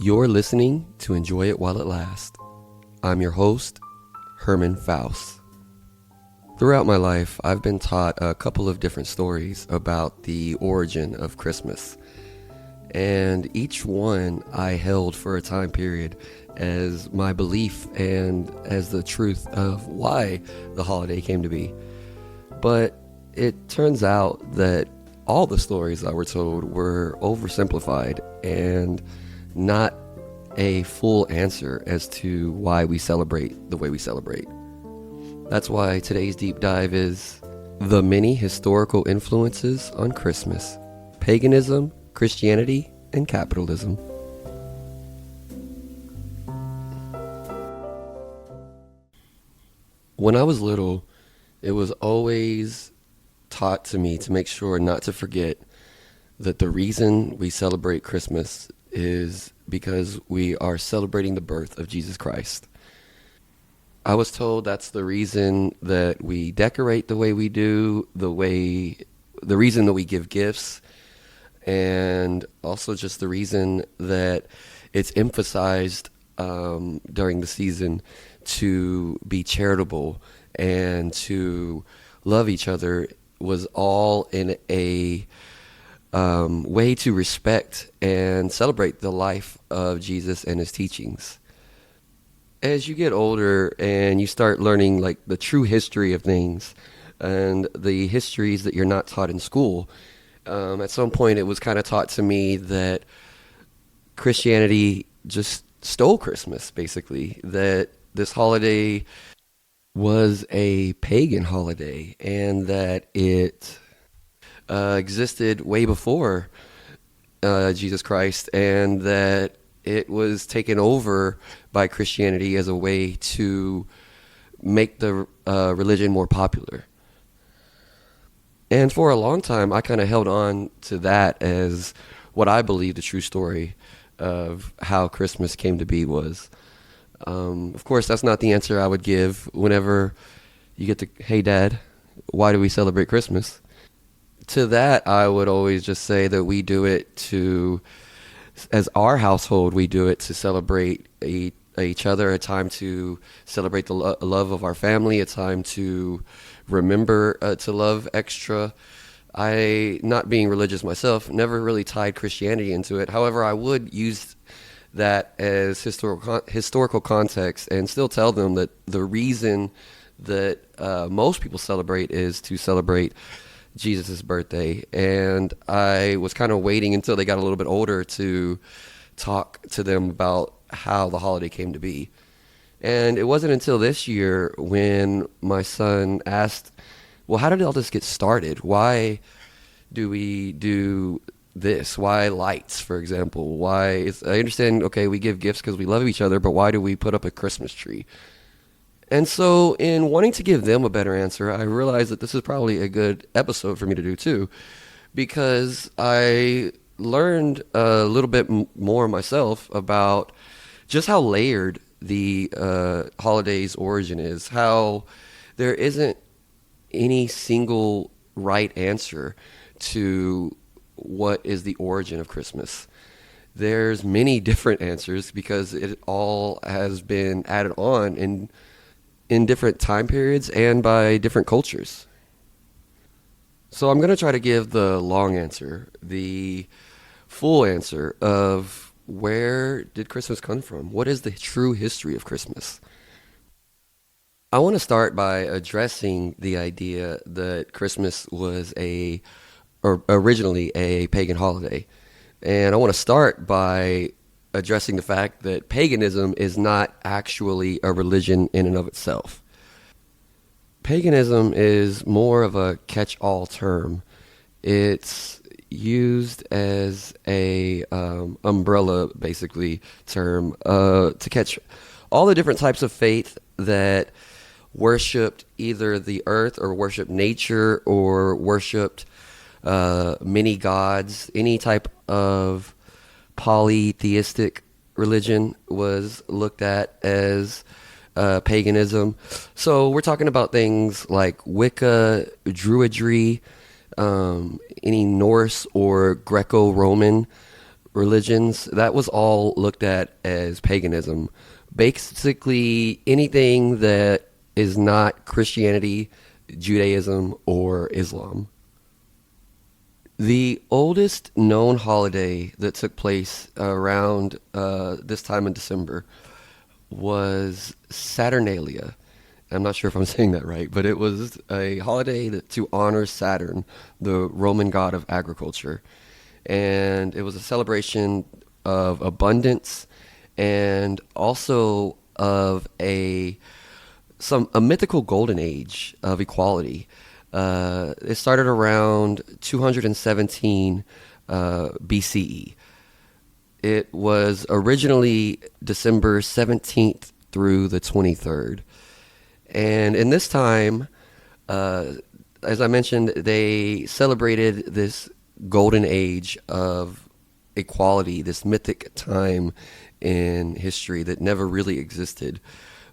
You're listening to Enjoy It While It Lasts. I'm your host, Herman Faust. Throughout my life, I've been taught a couple of different stories about the origin of Christmas. And each one I held for a time period as my belief and as the truth of why the holiday came to be. But it turns out that all the stories I were told were oversimplified and not a full answer as to why we celebrate the way we celebrate. That's why today's deep dive is the many historical influences on Christmas, paganism, Christianity, and capitalism. When I was little, it was always taught to me to make sure not to forget that the reason we celebrate Christmas is because we are celebrating the birth of Jesus Christ. I was told that's the reason that we decorate the way we do, the reason that we give gifts, and also just the reason that it's emphasized during the season to be charitable and to love each other was all in a way to respect and celebrate the life of Jesus and his teachings. As you get older and you start learning like the true history of things and the histories that you're not taught in school, at some point it was kind of taught to me that Christianity just stole Christmas, basically, that this holiday was a pagan holiday and that it existed way before Jesus Christ, and that it was taken over by Christianity as a way to make the religion more popular. And for a long time, I kind of held on to that as what I believe the true story of how Christmas came to be was. Of course, that's not the answer I would give whenever you get to, hey, Dad, why do we celebrate Christmas? To that, I would always just say that we do it as our household, we do it to celebrate each other, a time to celebrate the love of our family, a time to remember to love extra. I, not being religious myself, never really tied Christianity into it. However, I would use that as historical context and still tell them that the reason that most people celebrate is to celebrate Jesus' birthday. And I was kind of waiting until they got a little bit older to talk to them about how the holiday came to be. And it wasn't until this year when my son asked, well, how did all this get started? Why do we do this? Why lights, for example? I understand, okay, we give gifts because we love each other, but why do we put up a Christmas tree? And so in wanting to give them a better answer, I realized that this is probably a good episode for me to do too, because I learned a little bit more myself about just how layered the holiday's origin is, how there isn't any single right answer to what is the origin of Christmas. There's many different answers because it all has been added on in different time periods and by different cultures. So I'm going to try to give the long answer, the full answer of where did Christmas come from? What is the true history of Christmas? I want to start by addressing the idea that Christmas was originally a pagan holiday. And I want to start by addressing the fact that paganism is not actually a religion in and of itself. Paganism is more of a catch-all term. It's used as a umbrella, basically, term to catch all the different types of faith that worshipped either the earth or worshipped nature or worshipped many gods. Any type of polytheistic religion was looked at as paganism. So we're talking about things like Wicca, Druidry, any Norse or Greco-Roman religions, that was all looked at as paganism. Basically, anything that is not Christianity, Judaism, or Islam. The oldest known holiday that took place around this time in December was Saturnalia. I'm not sure if I'm saying that right, but it was a holiday to honor Saturn, the Roman god of agriculture. And it was a celebration of abundance and also of a mythical golden age of equality. It started around 217 BCE. It was originally December 17th through the 23rd. And in this time, as I mentioned, they celebrated this golden age of equality, this mythic time in history that never really existed.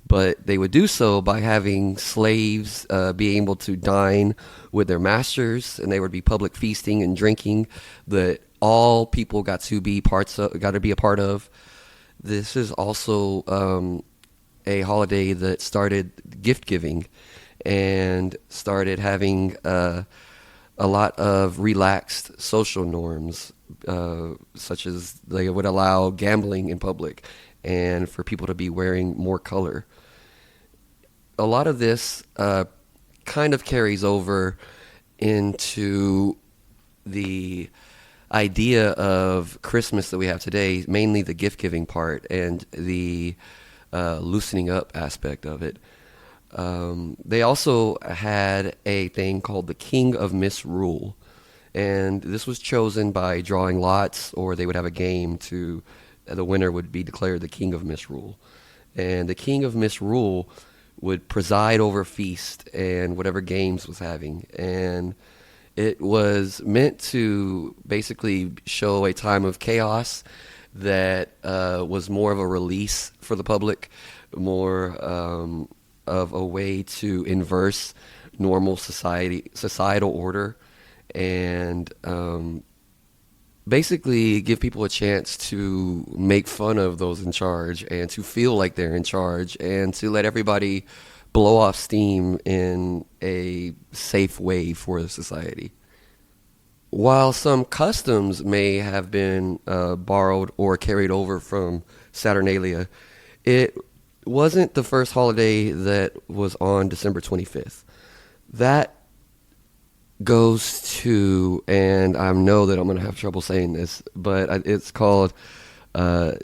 But they would do so by having slaves be able to dine with their masters, and there would be public feasting and drinking that all people got to be a part of. This is also a holiday that started gift giving and started having a lot of relaxed social norms, such as they would allow gambling in public and for people to be wearing more color. A lot of this kind of carries over into the idea of Christmas that we have today, mainly the gift giving part and the loosening up aspect of it. They also had a thing called the King of Misrule, and this was chosen by drawing lots, or they would have a game to the winner would be declared the King of Misrule. And the King of Misrule would preside over feast and whatever games was having. And it was meant to basically show a time of chaos that was more of a release for the public, more of a way to inverse normal societal order, and basically give people a chance to make fun of those in charge and to feel like they're in charge and to let everybody blow off steam in a safe way for the society. While some customs may have been borrowed or carried over from Saturnalia, it wasn't the first holiday that was on December 25th. That goes to, and I know that I'm going to have trouble saying this, but it's called Dies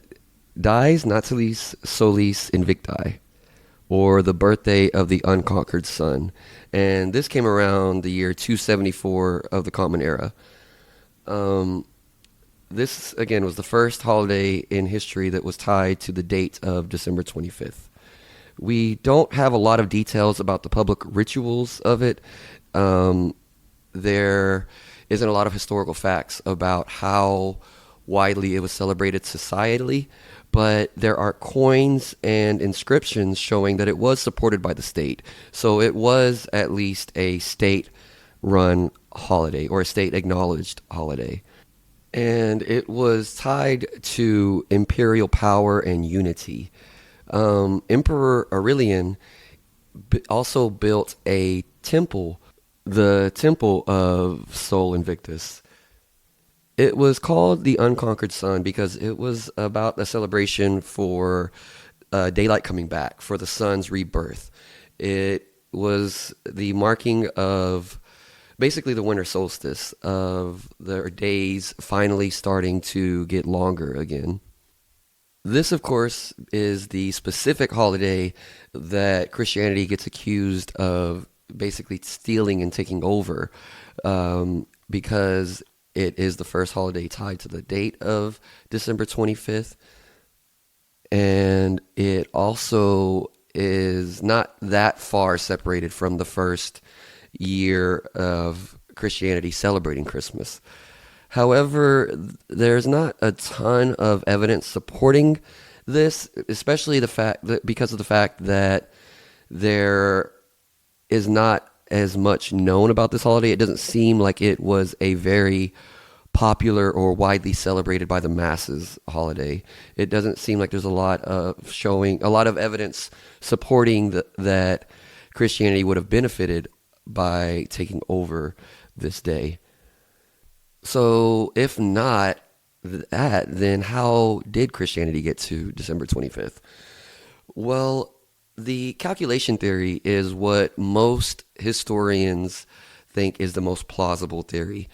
Natalis Solis Invicti, or the birthday of the unconquered sun. And this came around the year 274 of the Common Era. This, again, was the first holiday in history that was tied to the date of December 25th. We don't have a lot of details about the public rituals of it. There isn't a lot of historical facts about how widely it was celebrated societally, but there are coins and inscriptions showing that it was supported by the state. So it was at least a state-run holiday or a state-acknowledged holiday. And it was tied to imperial power and unity. Emperor Aurelian also built a temple, the Temple of Sol Invictus. It was called the Unconquered Sun because it was about a celebration for daylight coming back, for the sun's rebirth. It was the marking of basically the winter solstice, of their days finally starting to get longer again. This, of course, is the specific holiday that Christianity gets accused of basically stealing and taking over, because it is the first holiday tied to the date of December 25th. And it also is not that far separated from the first year of Christianity celebrating Christmas. However, there's not a ton of evidence supporting this, especially because of the fact that there is not as much known about this holiday. It doesn't seem like it was a very popular or widely celebrated by the masses holiday. It doesn't seem like there's a lot of evidence supporting that Christianity would have benefited by taking over this day. So if not that, then how did Christianity get to December 25th? Well, the calculation theory is what most historians think is the most plausible theory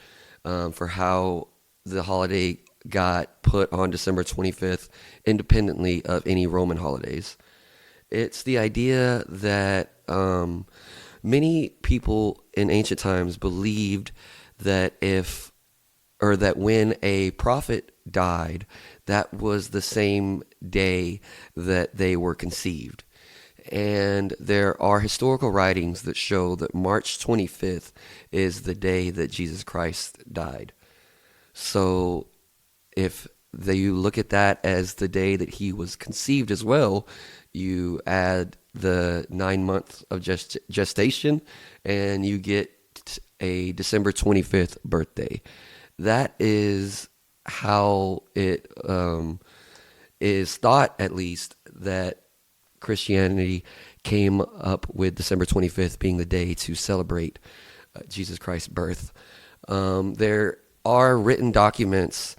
for how the holiday got put on December 25th, independently of any Roman holidays. It's the idea that many people in ancient times believed that that when a prophet died, that was the same day that they were conceived. And there are historical writings that show that March 25th is the day that Jesus Christ died. So if you look at that as the day that he was conceived as well, you add the 9 months of gestation and you get a December 25th birthday. That is how it is thought, at least, that Christianity came up with December 25th being the day to celebrate Jesus Christ's birth. There are written documents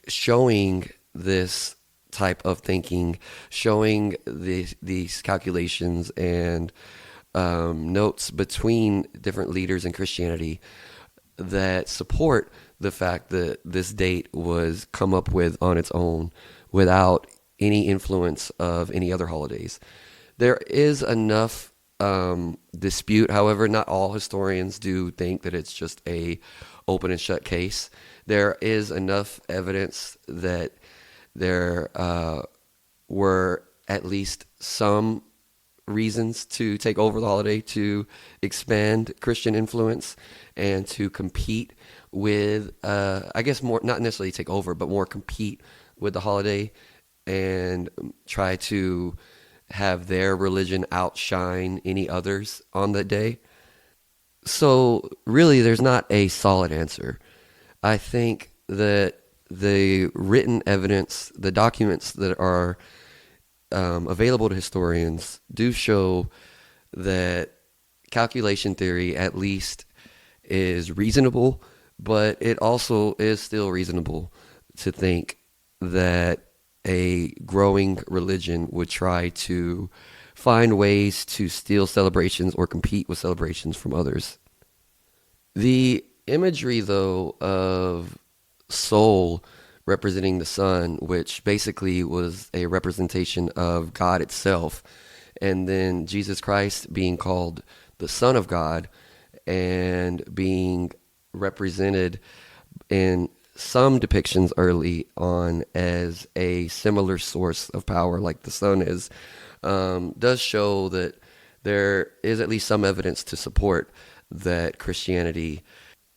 showing this type of thinking, showing these calculations and notes between different leaders in Christianity that support the fact that this date was come up with on its own without any influence of any other holidays. There is enough dispute. However, not all historians do think that it's just a open and shut case. There is enough evidence that there were at least some reasons to take over the holiday, to expand Christian influence and to compete with, I guess more, not necessarily take over, but more compete with the holiday and try to have their religion outshine any others on that day. So really, there's not a solid answer. I think that the written evidence, the documents that are available to historians do show that calculation theory at least is reasonable, but it also is still reasonable to think that a growing religion would try to find ways to steal celebrations or compete with celebrations from others. The imagery, though, of soul representing the sun, which basically was a representation of God itself, and then Jesus Christ being called the Son of God and being represented in some depictions early on as a similar source of power like the sun is, does show that there is at least some evidence to support that Christianity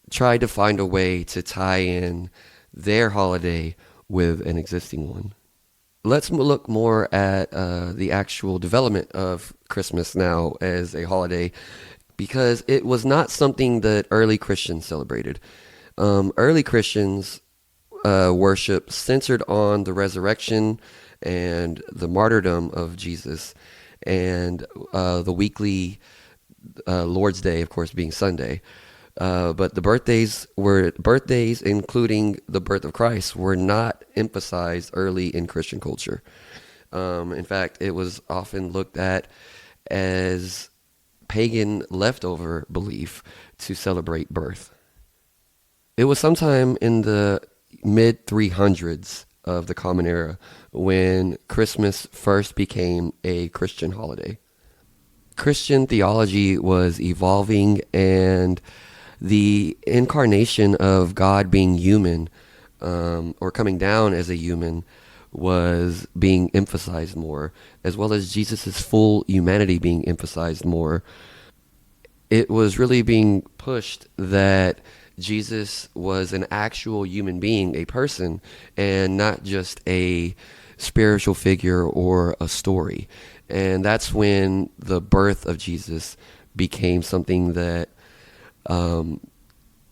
tried to find a way to tie in their holiday with an existing one. Let's look more at the actual development of Christmas now as a holiday, because it was not something that early Christians celebrated. Early Christians worship centered on the resurrection and the martyrdom of Jesus, and the weekly Lord's Day, of course, being Sunday. But the birthdays, including the birth of Christ, were not emphasized early in Christian culture. In fact, it was often looked at as pagan leftover belief to celebrate birth. It was sometime in the mid 300s of the Common Era when Christmas first became a Christian holiday. Christian theology was evolving, and the incarnation of God being human, or coming down as a human, was being emphasized more, as well as Jesus' full humanity being emphasized more. It was really being pushed that Jesus was an actual human being, a person, and not just a spiritual figure or a story. And that's when the birth of Jesus became something that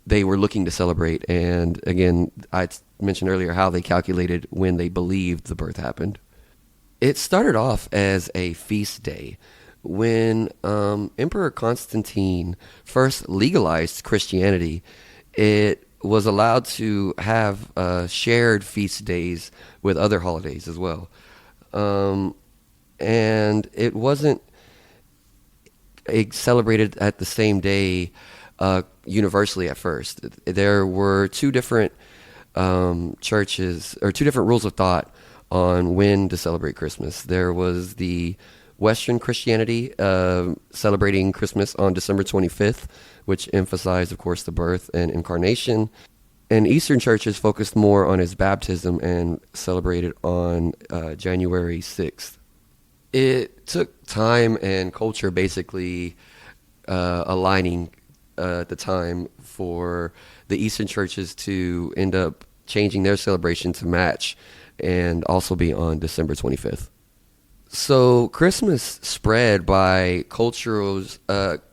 they were looking to celebrate. And again, I mentioned earlier how they calculated when they believed the birth happened. It started off as a feast day when Emperor Constantine first legalized Christianity. It was allowed to have shared feast days with other holidays as well. Um, and it wasn't celebrated at the same day universally at first. There were two different churches, or two different rules of thought on when to celebrate Christmas. There was the Western Christianity celebrating Christmas on December 25th, which emphasized, of course, the birth and incarnation. And Eastern churches focused more on his baptism and celebrated on January 6th. It took time and culture basically aligning at the time for the Eastern churches to end up changing their celebration to match and also be on December 25th. So Christmas spread by cultures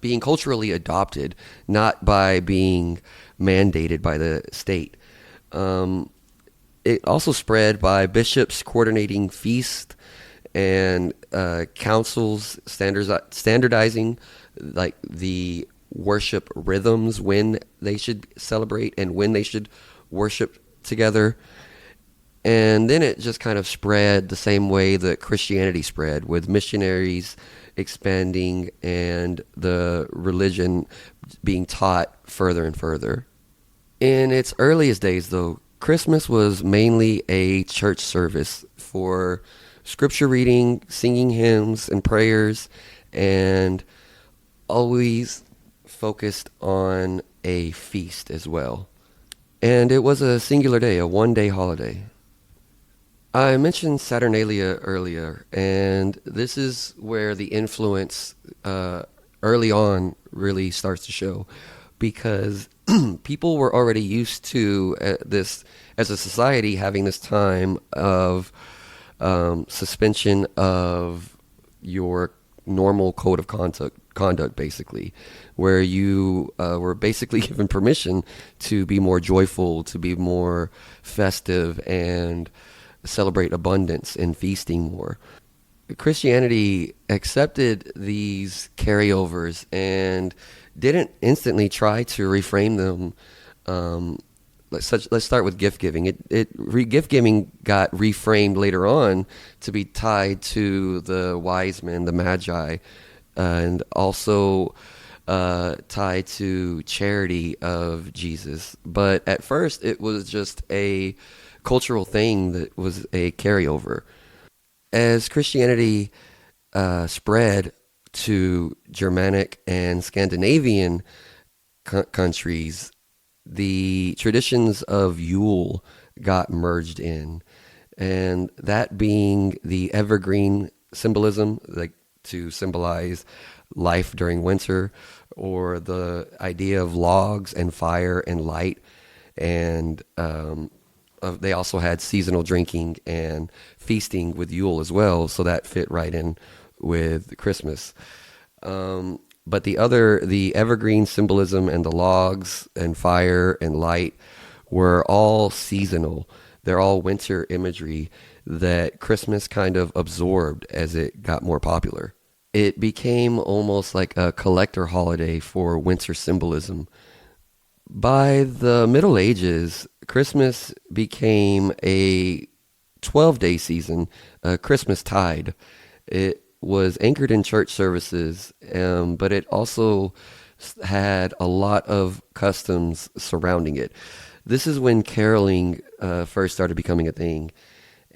being culturally adopted, not by being mandated by the state. It also spread by bishops coordinating feast and councils standardizing like the worship rhythms, when they should celebrate and when they should worship together. And then it just kind of spread the same way that Christianity spread, with missionaries expanding and the religion being taught further and further. In its earliest days, though, Christmas was mainly a church service for scripture reading, singing hymns and prayers, and always focused on a feast as well. And it was a singular day, a one-day holiday. I mentioned Saturnalia earlier, and this is where the influence early on really starts to show, because people were already used to this as a society, having this time of suspension of your normal code of conduct, basically, where you were basically given permission to be more joyful, to be more festive, and celebrate abundance and feasting more. Christianity accepted these carryovers and didn't instantly try to reframe them. Let's start with gift giving. Gift giving got reframed later on to be tied to the wise men, the magi, and also tied to charity of Jesus. But at first, it was just a cultural thing that was a carryover. As Christianity spread to Germanic and Scandinavian countries, the traditions of Yule got merged in, and that being the evergreen symbolism, like to symbolize life during winter, or the idea of logs and fire and light, and they also had seasonal drinking and feasting with Yule as well, so that fit right in with Christmas. But the evergreen symbolism and the logs and fire and light were all seasonal. They're all winter imagery that Christmas kind of absorbed as it got more popular. It became almost like a collector holiday for winter symbolism. By the Middle Ages, Christmas became a 12-day season, Christmas tide. It was anchored in church services, but it also had a lot of customs surrounding it. This is when caroling first started becoming a thing,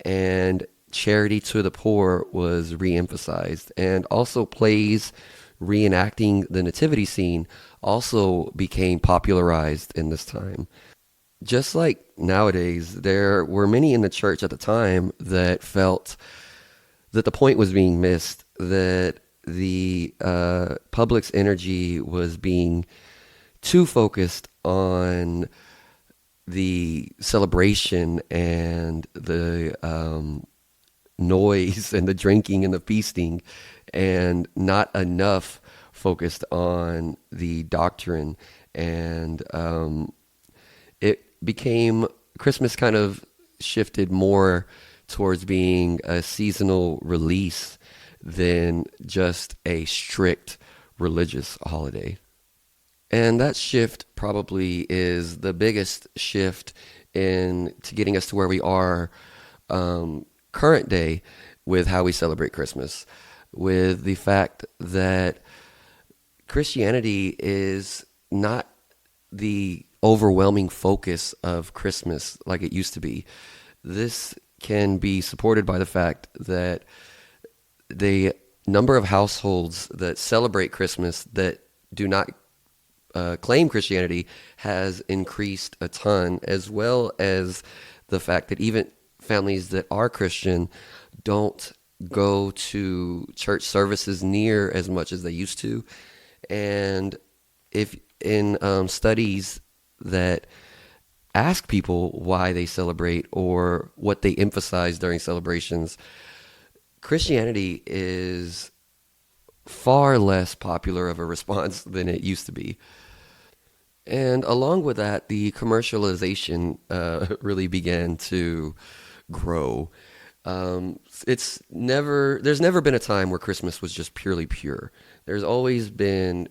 and charity to the poor was re-emphasized, and also plays reenacting the nativity scene also became popularized in this time. Just like nowadays, there were many in the church at the time that felt that the point was being missed, that the public's energy was being too focused on the celebration and the noise and the drinking and the feasting, and not enough focused on the doctrine and it became Christmas kind of shifted more towards being a seasonal release than just a strict religious holiday. And that shift probably is the biggest shift in to getting us to where we are current day with how we celebrate Christmas, with the fact that Christianity is not the overwhelming focus of Christmas like it used to be. This can be supported by the fact that the number of households that celebrate Christmas that do not claim Christianity has increased a ton, as well as the fact that even families that are Christian don't go to church services near as much as they used to. And if in studies that ask people why they celebrate or what they emphasize during celebrations, Christianity is far less popular of a response than it used to be. And along with that, the commercialization really began to grow. There's never been a time where Christmas was just purely pure. There's always been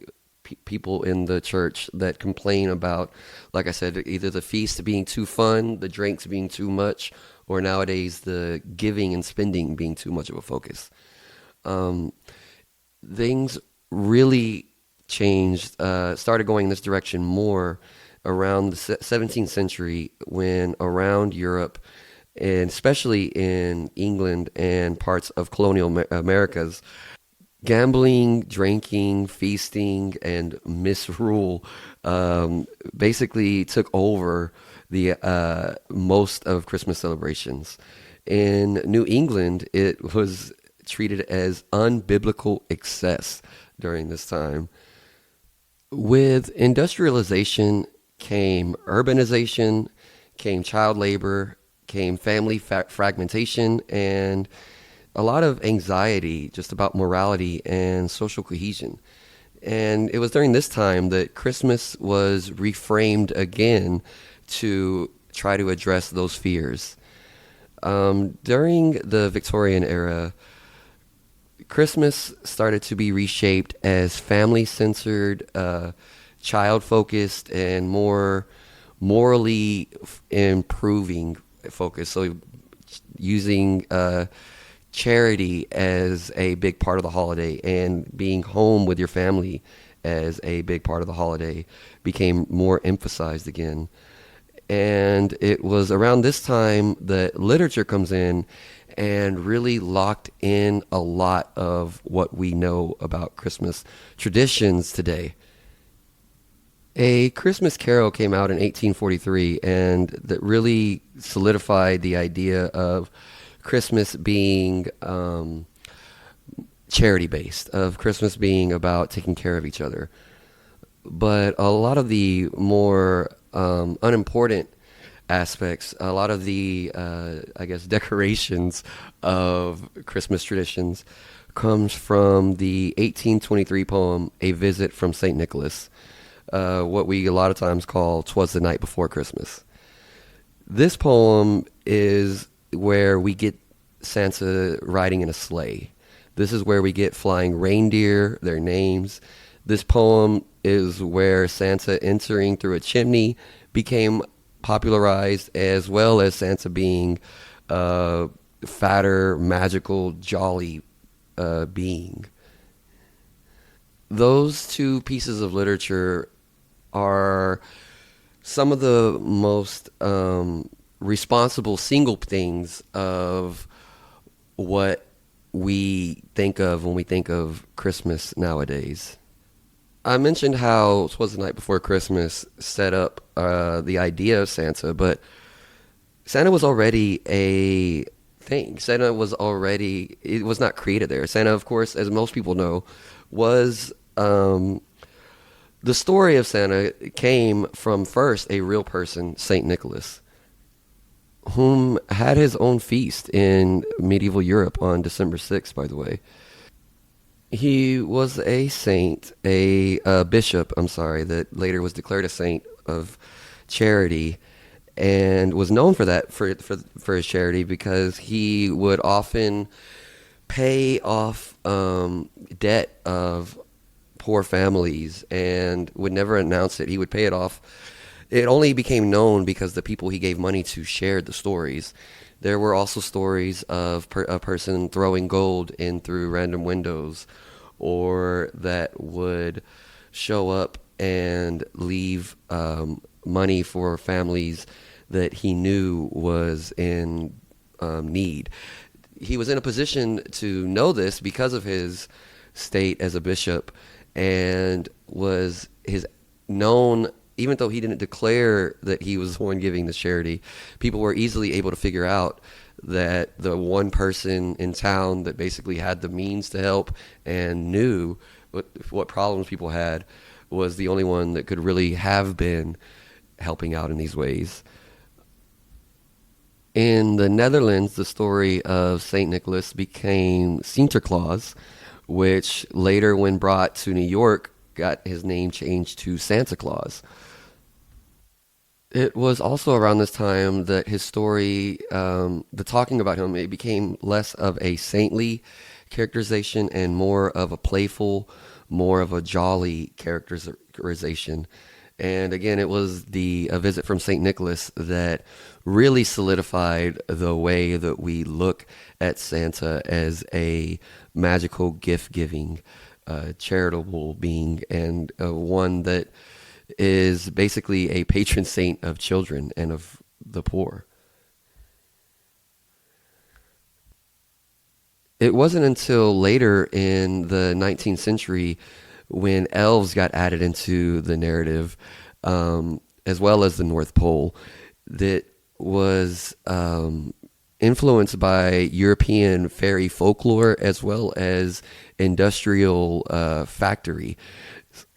people in the church that complain about, like I said, either the feast being too fun, the drinks being too much, or nowadays the giving and spending being too much of a focus. Things really changed, started going in this direction more around the 17th century, when around Europe, and especially in England and parts of colonial Americas, gambling, drinking, feasting, and misrule basically took over the most of Christmas celebrations. In New England, it was treated as unbiblical excess during this time. With industrialization came urbanization, came child labor, came family fragmentation, and a lot of anxiety just about morality and social cohesion. And it was during this time that Christmas was reframed again to try to address those fears. During the Victorian era, Christmas started to be reshaped as family-centered, child-focused, and more morally improving focus. So using charity as a big part of the holiday and being home with your family as a big part of the holiday became more emphasized again. And it was around this time that literature comes in and really locked in a lot of what we know about Christmas traditions today. A Christmas Carol came out in 1843, and that really solidified the idea of Christmas being charity-based, of Christmas being about taking care of each other. But a lot of the more unimportant aspects, a lot of the, decorations of Christmas traditions comes from the 1823 poem, A Visit from St. Nicholas, what we a lot of times call "'Twas the Night Before Christmas." This poem is where we get Santa riding in a sleigh. This is where we get flying reindeer, their names. This poem is where Santa entering through a chimney became popularized, as well as Santa being a fatter, magical, jolly being. Those two pieces of literature are some of the most responsible single things of what we think of when we think of Christmas nowadays. I mentioned how "'Twas the Night Before Christmas" set up the idea of Santa, but Santa was already a thing. Santa was already, it was not created there. Santa, of course, as most people know, was, the story of Santa came from first a real person, St. Nicholas, whom had his own feast in medieval Europe on December 6th, by the way. He was a saint, a bishop, I'm sorry, that later was declared a saint of charity and was known for that for his charity because he would often pay off debt of poor families and would never announce it. He would pay it off. It only became known because the people he gave money to shared the stories. There were also stories of a person throwing gold in through random windows, or that would show up and leave money for families that he knew was in need. He was in a position to know this because of his state as a bishop, and was his known, even though he didn't declare that he was the one giving the charity, people were easily able to figure out that the one person in town that basically had the means to help and knew what problems people had was the only one that could really have been helping out in these ways. In the Netherlands, the story of St. Nicholas became Sinterklaas, which later, when brought to New York, got his name changed to Santa Claus. It was also around this time that his story, the talking about him, it became less of a saintly characterization and more of a playful, more of a jolly characterization. And again, it was the a visit from St. Nicholas that really solidified the way that we look at Santa as a magical gift giving, charitable being, and one that is basically a patron saint of children and of the poor. It wasn't until later in the 19th century when elves got added into the narrative, as well as the North Pole, that was influenced by European fairy folklore as well as industrial factory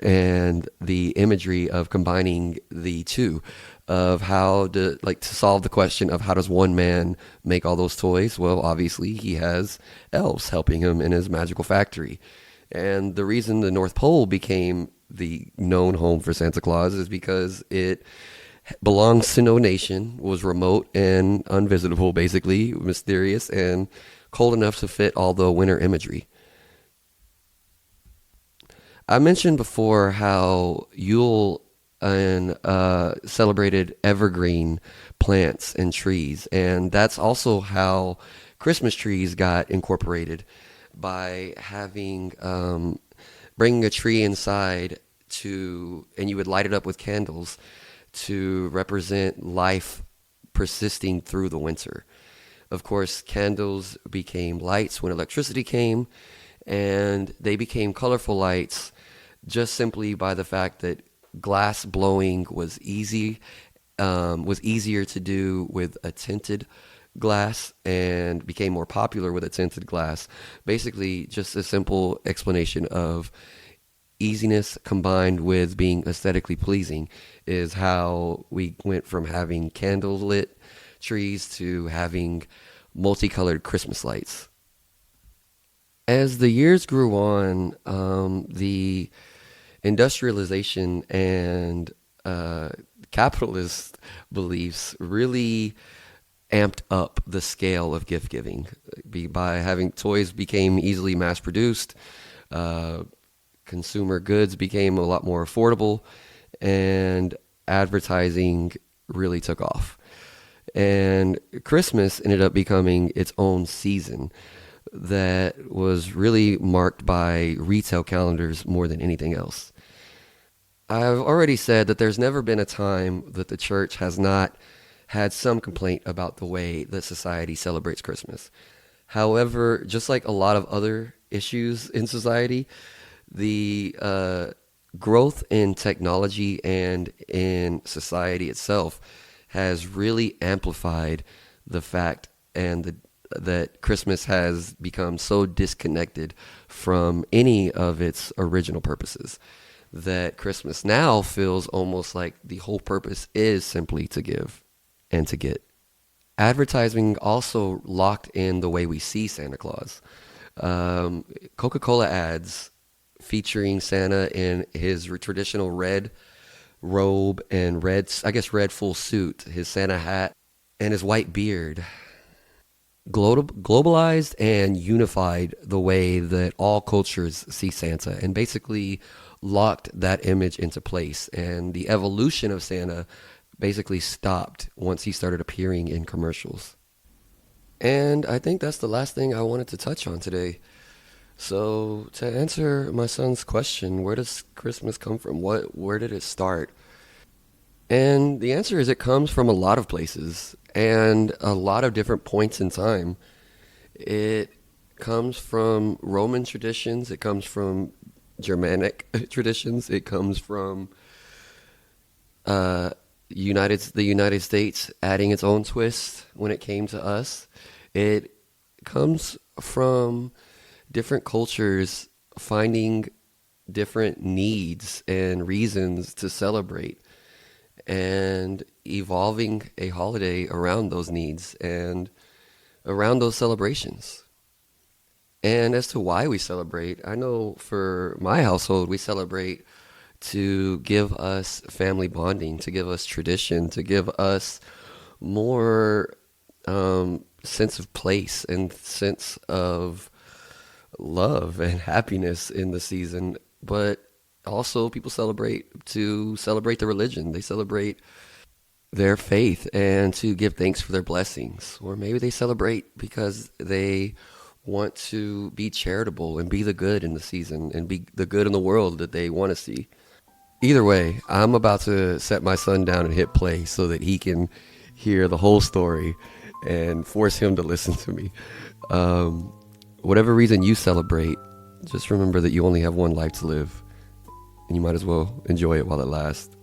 and the imagery of combining the two, of how to solve the question of how does one man make all those toys. Well, obviously he has elves helping him in his magical factory. And the reason the North Pole became the known home for Santa Claus is because it belongs to no nation, was remote and unvisitable, basically mysterious and cold enough to fit all the winter imagery. I mentioned before how Yule and celebrated evergreen plants and trees, and that's also how Christmas trees got incorporated by having bringing a tree inside to, and you would light it up with candles to represent life persisting through the winter. Of course, candles became lights when electricity came, and they became colorful lights just simply by the fact that glass blowing was easier to do with a tinted glass and became more popular with a tinted glass. Basically, just a simple explanation of easiness combined with being aesthetically pleasing is how we went from having candle lit trees to having multicolored Christmas lights. As the years grew on, the industrialization and capitalist beliefs really amped up the scale of gift giving. By having toys became easily mass produced, consumer goods became a lot more affordable, and advertising really took off. And Christmas ended up becoming its own season that was really marked by retail calendars more than anything else. I've already said that there's never been a time that the church has not had some complaint about the way that society celebrates Christmas. However, just like a lot of other issues in society, the growth in technology and in society itself has really amplified the fact that Christmas has become so disconnected from any of its original purposes that Christmas now feels almost like the whole purpose is simply to give and to get. Advertising also locked in the way we see Santa Claus. Coca-Cola ads featuring Santa in his traditional red robe and red full suit, his Santa hat, and his white beard. Globalized and unified the way that all cultures see Santa, and basically locked that image into place. And the evolution of Santa basically stopped once he started appearing in commercials. And I think that's the last thing I wanted to touch on today. So to answer my son's question, where does Christmas come from? Where did it start? And the answer is it comes from a lot of places and a lot of different points in time. It comes from Roman traditions, it comes from Germanic traditions, it comes from the United States adding its own twist when it came to us. It comes from different cultures finding different needs and reasons to celebrate and evolving a holiday around those needs and around those celebrations. And as to why we celebrate, I know for my household, we celebrate to give us family bonding, to give us tradition, to give us more sense of place and sense of love and happiness in the season. But also, people celebrate to celebrate the religion. They celebrate their faith and to give thanks for their blessings. Or maybe they celebrate because they want to be charitable and be the good in the season and be the good in the world that they want to see. Either way, I'm about to set my son down and hit play so that he can hear the whole story and force him to listen to me. Whatever reason you celebrate, just remember that you only have one life to live, and you might as well enjoy it while it lasts.